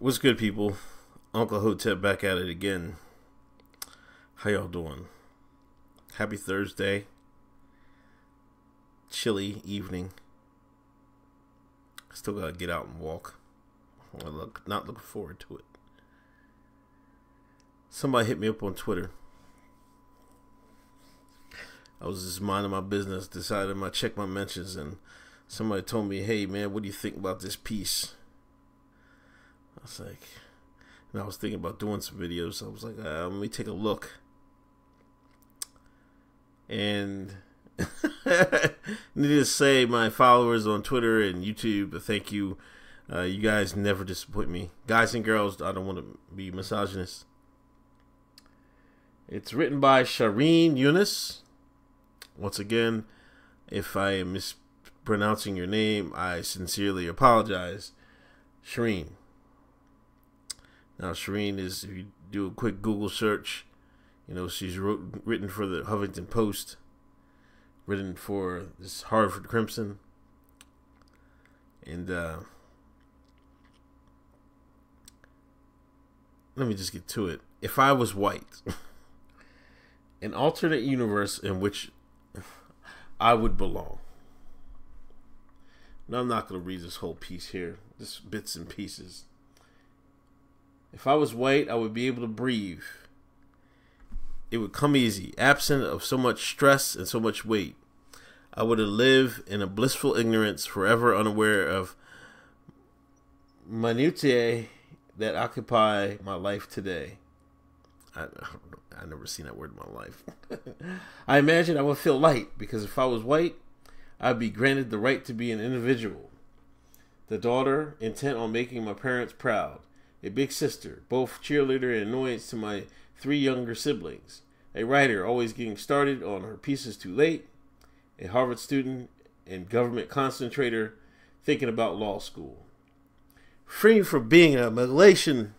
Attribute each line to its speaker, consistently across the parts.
Speaker 1: What's good, people? Uncle Hotep back at it again. How y'all doing? Happy Thursday. Chilly evening. Still gotta get out and walk. Not looking forward to it. Somebody hit me up on Twitter. I was just minding my business, decided I check my mentions, and somebody told me, "Hey man, what do you think about this piece?" I was like, and I was thinking about doing some videos. So I was like, let me take a look. And needless to say, my followers on Twitter and YouTube, thank you. You guys never disappoint me. Guys and girls, I don't want to be misogynist. It's written by Shireen Yunus. Once again, if I am mispronouncing your name, I sincerely apologize. Shireen. Now, Shireen is, if you do a quick Google search, she's written for the Huffington Post, written for this Harvard Crimson, and let me just get to it. If I was white, an alternate universe in which I would belong. Now, I'm not going to read this whole piece here, just bits and pieces. If I was white, I would be able to breathe. It would come easy, absent of so much stress and so much weight. I would live in a blissful ignorance, forever unaware of minutiae that occupy my life today. I've never seen that word in my life. I imagine I would feel light, because if I was white, I'd be granted the right to be an individual. The daughter, intent on making my parents proud. A big sister, both cheerleader and annoyance to my 3 younger siblings. A writer, always getting started on her pieces too late. A Harvard student and government concentrator, thinking about law school. Free from being an amalgamation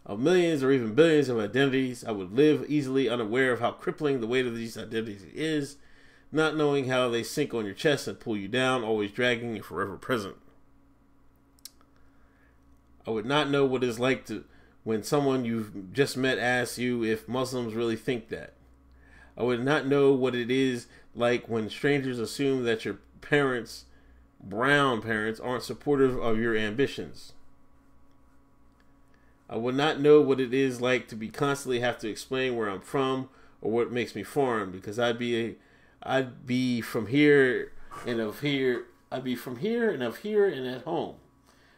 Speaker 1: of millions or even billions of identities, I would live easily, unaware of how crippling the weight of these identities is, not knowing how they sink on your chest and pull you down, always dragging you forever present. I would not know what it's like to when someone you've just met asks you if Muslims really think that. I would not know what it is like when strangers assume that your parents, brown parents, aren't supportive of your ambitions. I would not know what it is like to be constantly have to explain where I'm from or what makes me foreign, because I'd be from here and of here. I'd be from here and of here and at home.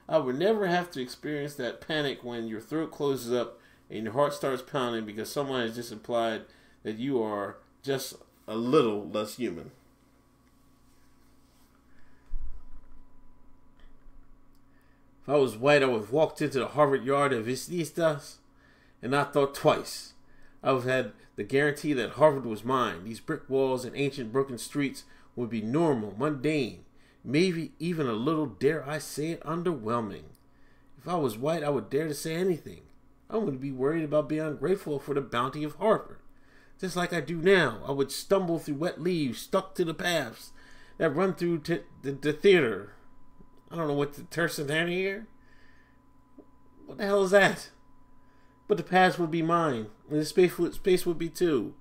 Speaker 1: I would never have to experience that panic when your throat closes up and your heart starts pounding because someone has just implied that you are just a little less human. If I was white, I would have walked into the Harvard yard of Vististas and not thought twice. I would have had the guarantee that Harvard was mine. These brick walls and ancient broken streets would be normal, mundane. Maybe even a little, dare I say it, underwhelming. If I was white, I would dare to say anything. I wouldn't be worried about being ungrateful for the bounty of Harvard. Just like I do now, I would stumble through wet leaves stuck to the paths that run through the theater. I don't know what the tertiary here. What the hell is that? But the paths would be mine, and the space would be too.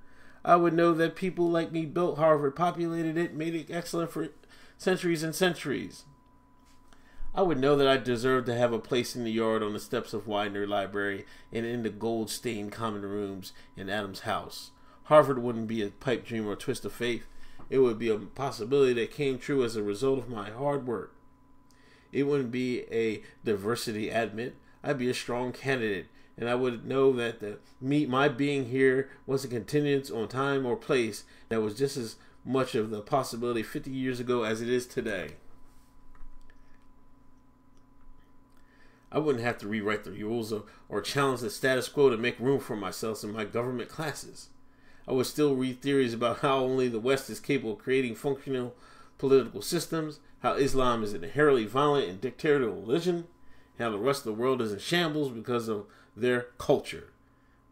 Speaker 1: I would know that people like me built Harvard, populated it, made it excellent for centuries and centuries. I would know that I deserved to have a place in the yard, on the steps of Widener Library, and in the gold-stained common rooms in Adams' house. Harvard wouldn't be a pipe dream or a twist of fate. It would be a possibility that came true as a result of my hard work. It wouldn't be a diversity admit. I'd be a strong candidate, and I would know that my being here wasn't contingent on time or place. That was just as much of the possibility 50 years ago as it is today. I wouldn't have to rewrite the rules or challenge the status quo to make room for myself in my government classes. I would still read theories about how only the West is capable of creating functional political systems, how Islam is an inherently violent and dictatorial religion, how the rest of the world is in shambles because of their culture.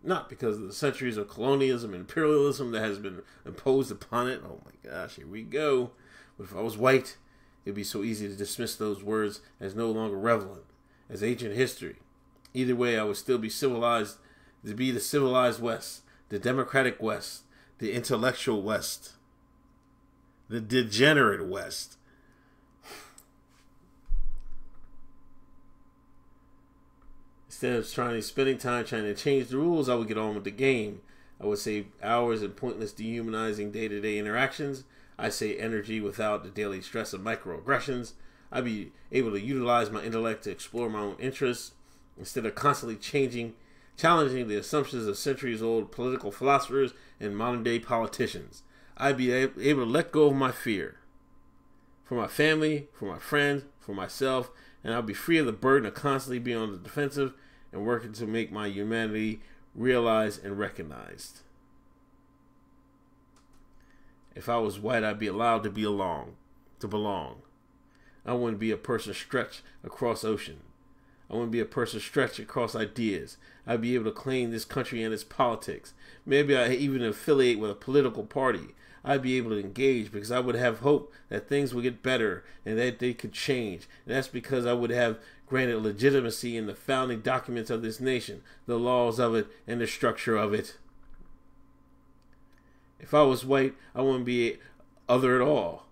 Speaker 1: Not because of the centuries of colonialism and imperialism that has been imposed upon it. Oh my gosh, here we go. But if I was white, it'd be so easy to dismiss those words as no longer relevant. as ancient history. Either way, I would still be civilized, to be the civilized West, the democratic West, the intellectual West, the degenerate West. Instead of spending time trying to change the rules, I would get on with the game. I would save hours in pointless dehumanizing day-to-day interactions. I save energy without the daily stress of microaggressions. I'd be able to utilize my intellect to explore my own interests instead of constantly challenging the assumptions of centuries-old political philosophers and modern-day politicians. I'd be able to let go of my fear for my family, for my friends, for myself, and I'll be free of the burden of constantly being on the defensive and working to make my humanity realized and recognized. If I was white, I'd be allowed to belong. I wouldn't be a person stretched across ocean. I wouldn't be a person stretched across ideas. I'd be able to claim this country and its politics. Maybe I even affiliate with a political party. I'd be able to engage because I would have hope that things would get better and that they could change. And that's because I would have granted legitimacy in the founding documents of this nation, the laws of it, and the structure of it. If I was white, I wouldn't be other at all.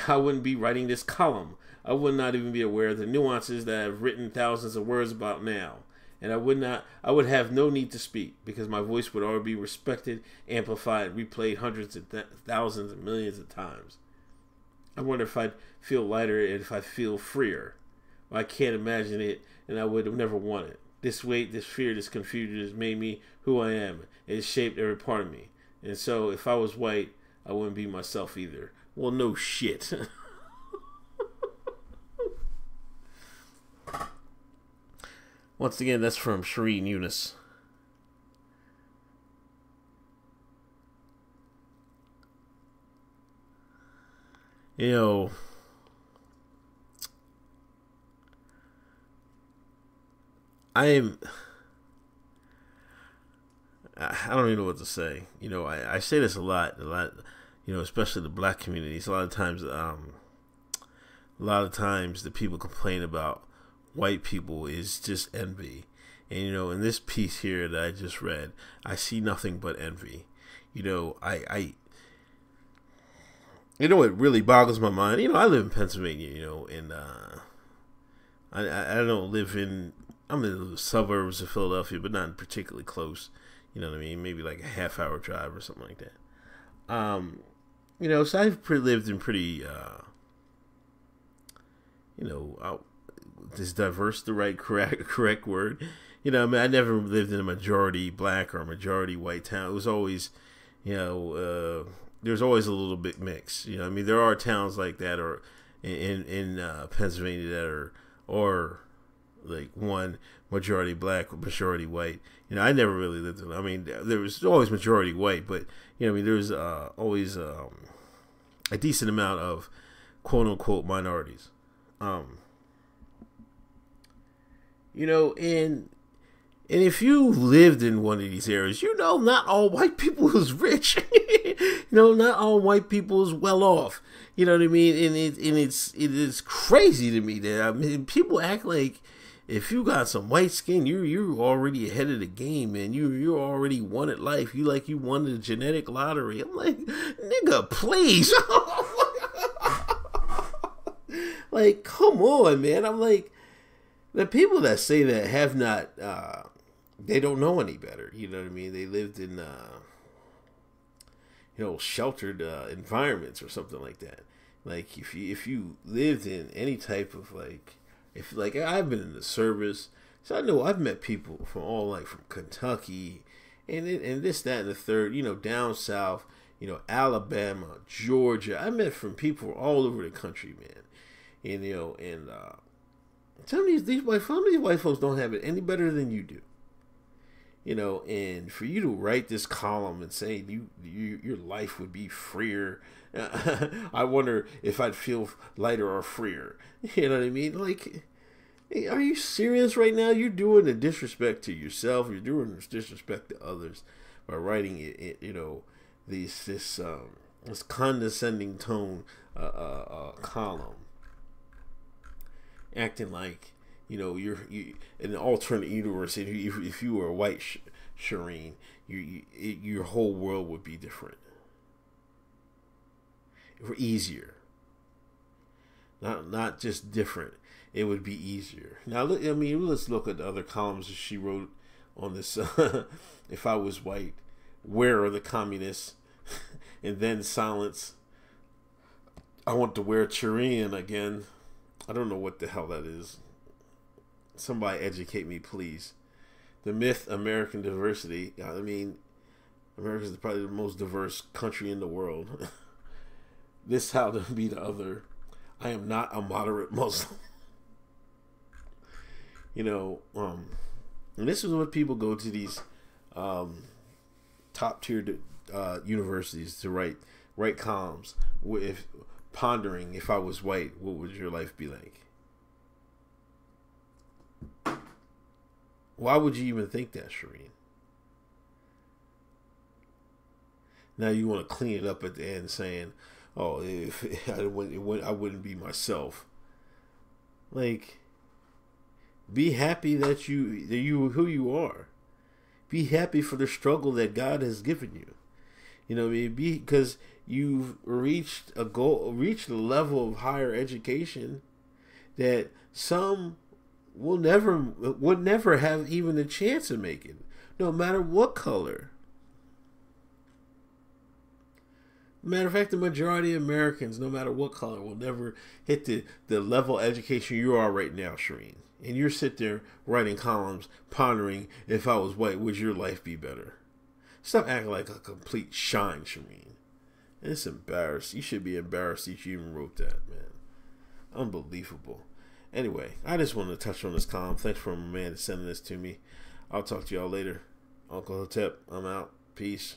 Speaker 1: I wouldn't be writing this column. I would not even be aware of the nuances that I've written thousands of words about now. And I would have no need to speak because my voice would already be respected, amplified, replayed hundreds of thousands and millions of times. I wonder if I'd feel lighter and if I'd feel freer. I can't imagine it, and I would have never want it. This weight, this fear, this confusion has made me who I am. It has shaped every part of me. And so if I was white, I wouldn't be myself either. Well, no shit. Once again, that's from Shireen Yunus. You know, I don't even know what to say. You know, I say this a lot, you know, especially the black communities. A lot of times the people complain about white people is just envy. And, you know, in this piece here that I just read, I see nothing but envy. You know, you know, it really boggles my mind. You know, I live in Pennsylvania, you know, and I don't live I'm in the suburbs of Philadelphia, but not particularly close. You know what I mean? Maybe like a half-hour drive or something like that. You know, so I've lived in pretty, you know, is diverse the right correct word? You know, I mean, I never lived in a majority black or a majority white town. It was always, you know, there's always a little bit mix. You know, I mean, there are towns like that, or in Pennsylvania that are, or like one majority black or majority white. You know, I never really lived in. I mean, there was always majority white, but you know, I mean, there's always a decent amount of quote unquote minorities. You know, and if you lived in one of these areas, you know, not all white people is rich. You know, not all white people is well off. You know what I mean? And it is crazy to me that, I mean, people act like if you got some white skin, you're already ahead of the game, man. You already won at life. You won the genetic lottery. I'm like, nigga, please. Like, come on, man. I'm like, the people that say that have not, they don't know any better. You know what I mean? They lived in, you know, sheltered environments or something like that. Like, if you lived in any type of, like, if, like, I've been in the service, so I know I've met people from all, like, from Kentucky and this, that, and the third, you know, down south, you know, Alabama, Georgia. I met from people all over the country, man. And, you know, and some of these white folks don't have it any better than you do. You know, and for you to write this column and say your life would be freer, I wonder if I'd feel lighter or freer. You know what I mean? Like, hey, are you serious right now? You're doing a disrespect to yourself. You're doing a disrespect to others by writing it. You know, this condescending tone column, acting like, you in an alternate universe. If you were a white Shireen, your whole world would be different, or easier. Not just different. It would be easier. Now, let's look at the other columns that she wrote on this. If I was white, where are the communists? And then silence. I want to wear Chirian again. I don't know what the hell that is. Somebody educate me, please. The myth, American diversity. I mean, America is probably the most diverse country in the world. This how to be the other. I am not a moderate Muslim. And this is what people go to these top tier universities to write columns. If pondering, if I was white, what would your life be like? Why would you even think that, Shireen? Now you want to clean it up at the end, saying, "Oh, if I wouldn't be myself." Like, be happy that you who you are. Be happy for the struggle that God has given you. You know what I mean? Because you've reached a level of higher education that some would never have even a chance of making, no matter what color. Matter of fact, the majority of Americans, no matter what color, will never hit the level of education you are right now, Shireen. And you're sitting there writing columns, pondering, if I was white, would your life be better? Stop acting like a complete shine, Shireen. It's embarrassed. You should be embarrassed that you even wrote that, man. Unbelievable. Anyway, I just wanted to touch on this column. Thanks for my man sending this to me. I'll talk to y'all later. Uncle Hotep, I'm out. Peace.